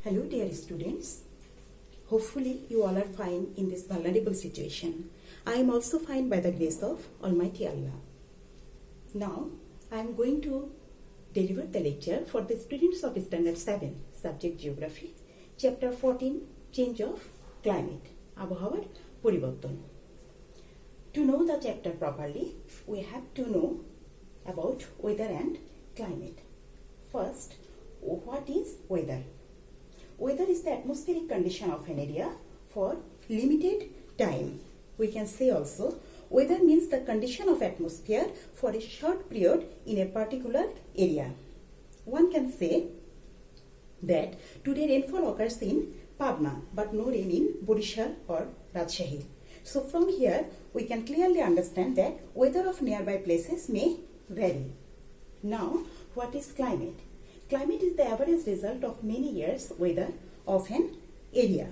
Hello dear students. Hopefully you all are fine in this vulnerable situation. I am also fine by the grace of Almighty Allah. Now I am going to deliver the lecture for the students of Standard 7, Subject Geography, Chapter 14, Change of Climate, আবহাওয়ার পরিবর্তন. To know the chapter properly, we have to know about weather and climate. First, what is weather? Weather is the atmospheric condition of an area for limited time. We can say also, weather means the condition of atmosphere for a short period in a particular area. One can say that today rainfall occurs in Pabna, but no rain in Borishal or Rajshahi. So from here, we can clearly understand that weather of nearby places may vary. Now, what is climate? Climate is the average result of many years' weather of an area.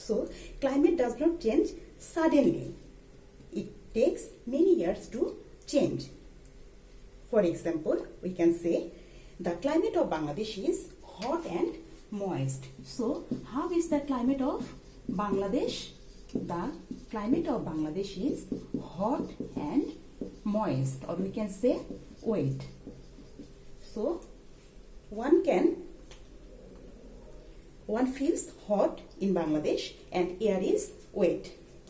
So, climate does not change suddenly. It takes many years to change. For example, we can say the climate of Bangladesh is hot and moist. So, how is the climate of Bangladesh? The climate of Bangladesh is hot and moist, or we can say wet. So, one feels hot in Bangladesh and air is wet.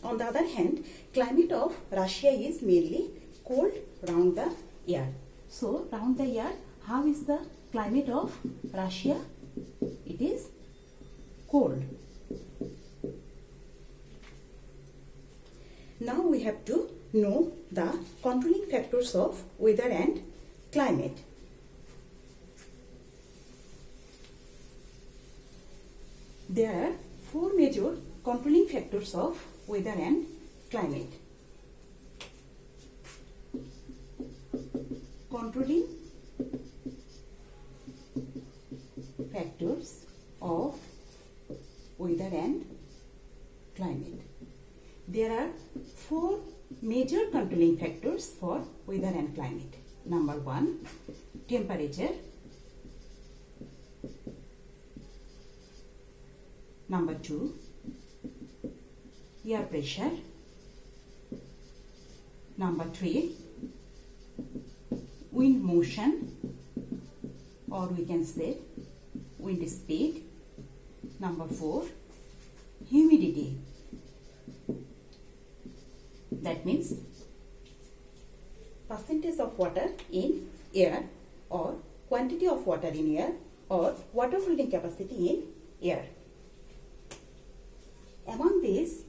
On the other hand, climate of Russia is mainly cold round the year. So, round the year, how is the climate of Russia? It is cold. Now we have to know the controlling factors of weather and climate. There are four major controlling factors of weather and climate. Controlling factors of weather and climate. There are four major controlling factors for weather and climate. Number one, temperature. Number two, air pressure. Number three, wind motion, or we can say wind speed. Number four, humidity. That means percentage of water in air, or quantity of water in air, or water holding capacity in air. Among these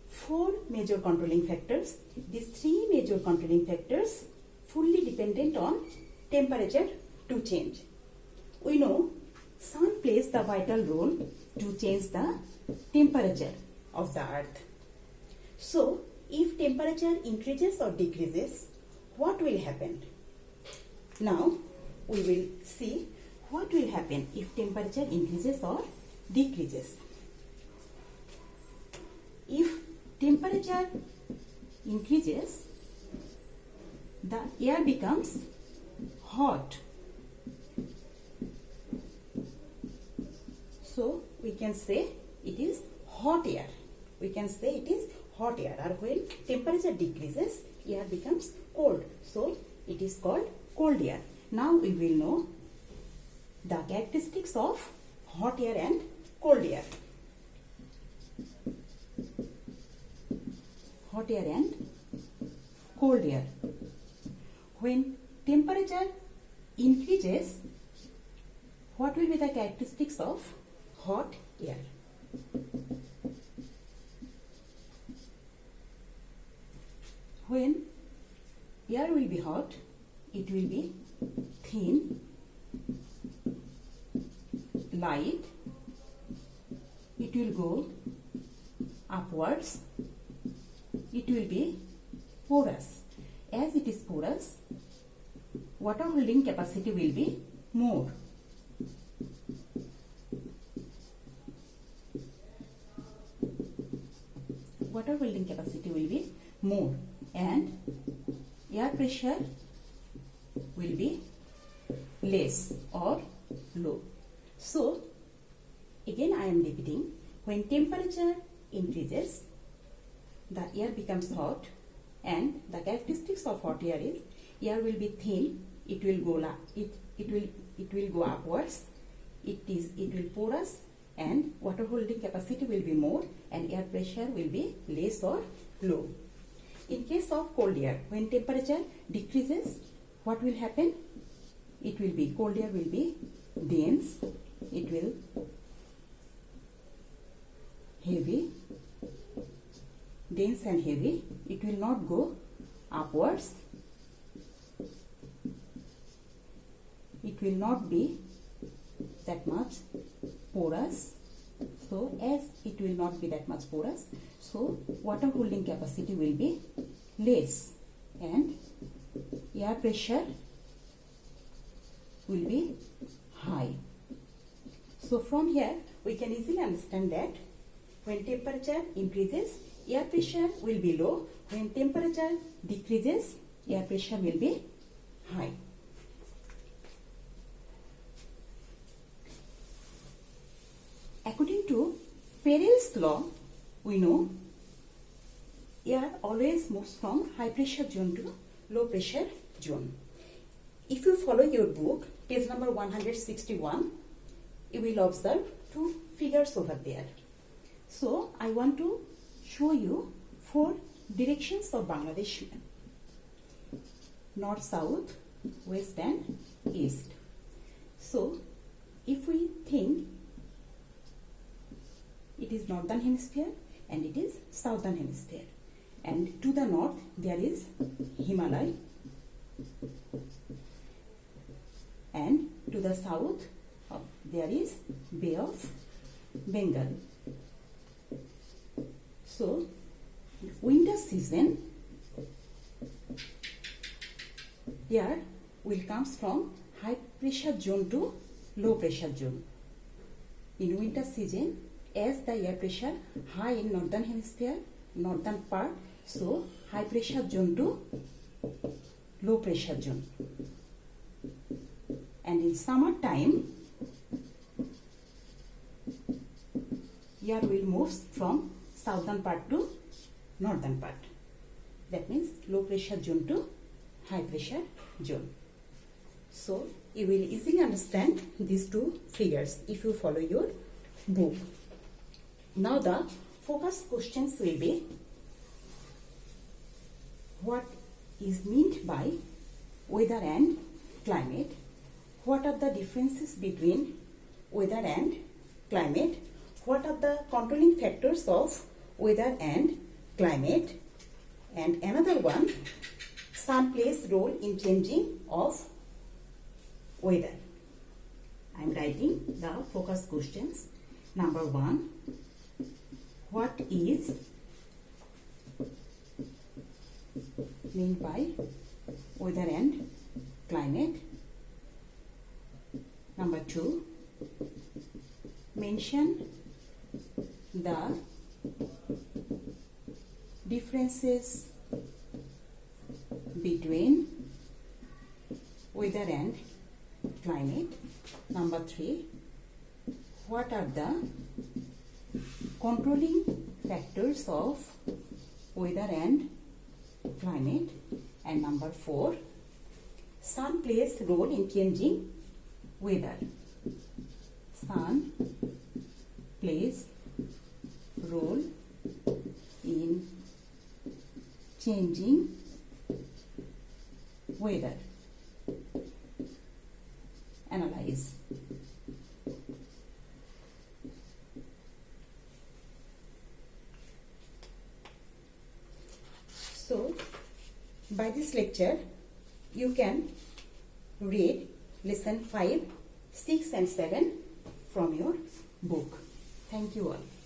four major controlling factors, these three major controlling factors fully dependent on temperature to change. We know sun plays the vital role to change the temperature of the earth. So, if temperature increases or decreases, what will happen? Now, we will see what will happen if temperature increases or decreases. If temperature increases, the air becomes hot. So, we can say it is hot air. We can say it is hot air. Or when temperature decreases, air becomes cold. So, it is called cold air. Now, we will know the characteristics of hot air and cold air. Hot air and cold air. When temperature increases, what will be the characteristics of hot air? When air will be hot, it will be thin, light, it will go upwards, it will be porous. As it is porous, water holding capacity will be more. Water holding capacity will be more, and air pressure will be less or low. So, Again I am repeating, when temperature increases, the air becomes hot, and the characteristics of hot air is air will be thin, it will go upwards, it will porous, and water holding capacity will be more, and air pressure will be less or low. In case of cold air, when temperature decreases, what will happen? Cold air will be dense, it will heavy, dense and heavy, it will not go upwards, it will not be that much porous. So as it will not be that much porous, so water holding capacity will be less, and air pressure will be high. So from here we can easily understand that when temperature increases, air pressure will be low. When temperature decreases, air pressure will be high. According to Farrell's law, we know air always moves from high pressure zone to low pressure zone. If you follow your book, page number 161, you will observe two figures over there. So I want to show you 4 directions of Bangladesh: north, south, west and east. So if we think it is northern hemisphere and it is southern hemisphere, and to the north there is Himalaya, and to the south there is Bay of Bengal. So winter season, air will comes from high pressure zone to low pressure zone. In winter season, as the air pressure high in northern hemisphere, northern part, so high pressure zone to low pressure zone. And in summer time, air will move from southern part to northern part. That means low pressure zone to high pressure zone. So you will easily understand these two figures if you follow your book. Now the focus questions will be: what is meant by weather and climate? What are the differences between weather and climate? What are the controlling factors of weather and climate? And another one, sun plays role in changing of weather. I am writing the focus questions. Number 1, what is meant by weather and climate? Number 2, mention the differences between weather and climate. Number 3, what are the controlling factors of weather and climate? And number 4, sun plays role in changing weather. Sun plays role in changing weather. Analyze. So, by this lecture, you can read lesson 5, 6 and 7 from your book. Thank you all.